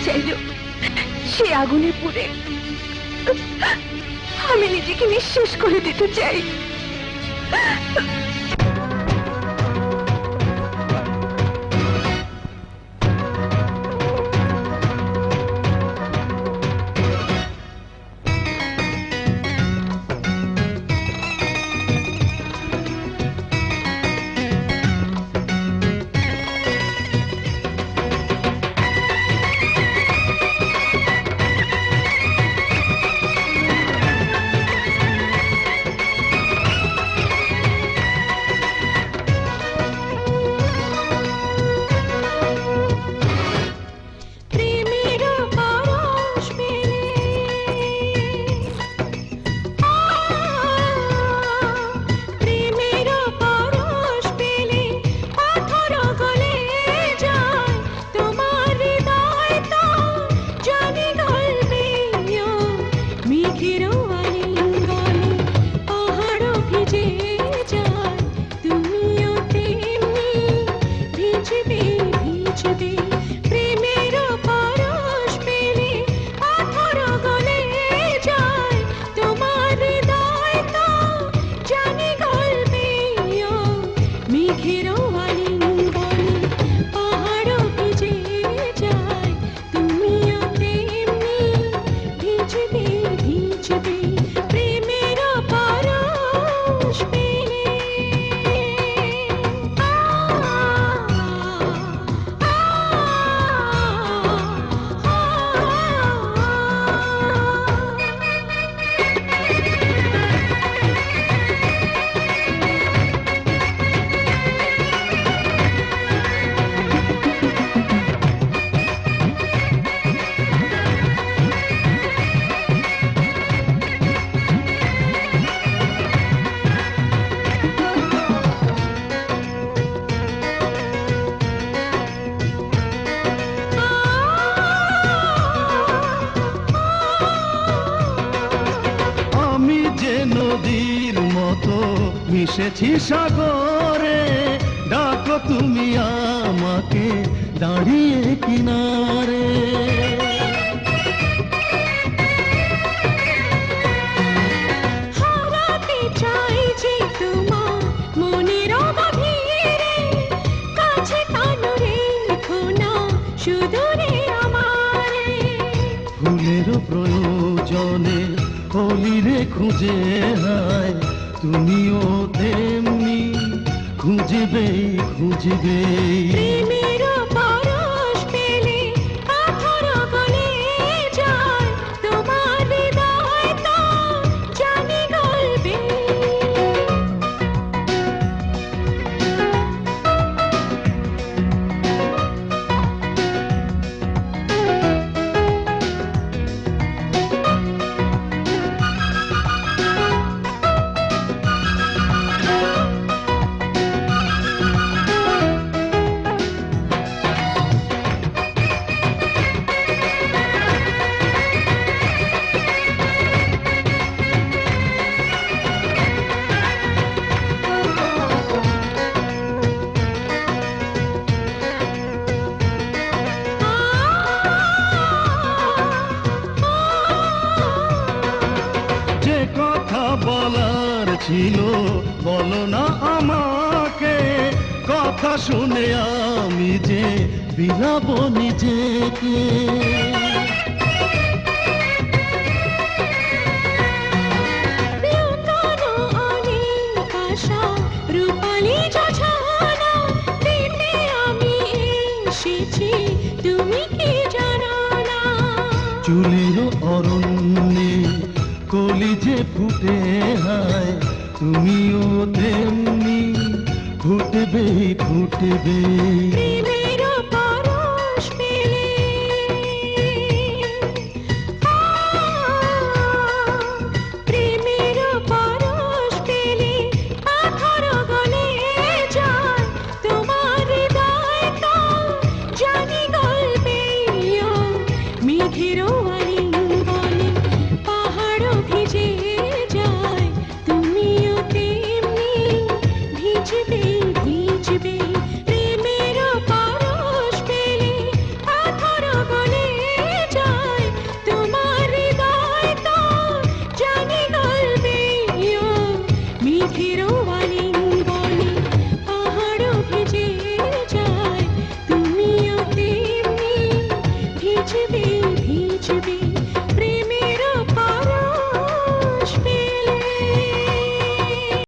চাইলেও সে আগুনে পুড়ে আমি নিজেকে নিঃশেষ করে দিতে চাই। নদীর মতো মিশেছি সাগরে, ডাকো তুমি আমাকে দাঁড়িয়ে কিনারে। হারাতে চাই যে তোমার মনের গভীরে, কাছে টানো রেখো না সুদূরে আমারে। ফুলের প্রয়োজনে কলিরে খুঁজে হায়, তুমিও তেমনি খুঁজবে খুঁজবে। প্রেমের পরশ পেলে পাথর গলে যায়, তোমার হৃদয় তো জানি গলবে। বলার ছিল বলো না আমাকে, কথা শুনে আমি যে বিলাবো নিজেকে। রূপালী যোজনা দিতে আমি এসেছি, তুমি কি জানো না? চুলের অরণ্যে কলি যে ফুটে হায়, তুমিও তেমনি ফুটবে ফুটবে। প্রেমের পরশ পেলে প্রেমের পরশ পেলে পাথর গলে যায়, তোমার হৃদয় তো জানি গলবে। মেঘের আলিঙ্গনে পাহাড় ভিজে যায়, তুমিও তেমনি ভিজবে ভিজবে। প্রেমের মেঘেরও আলিঙ্গনে পাহাড়ও ভিজে যায়, তুমিও তেমনি ভিজবে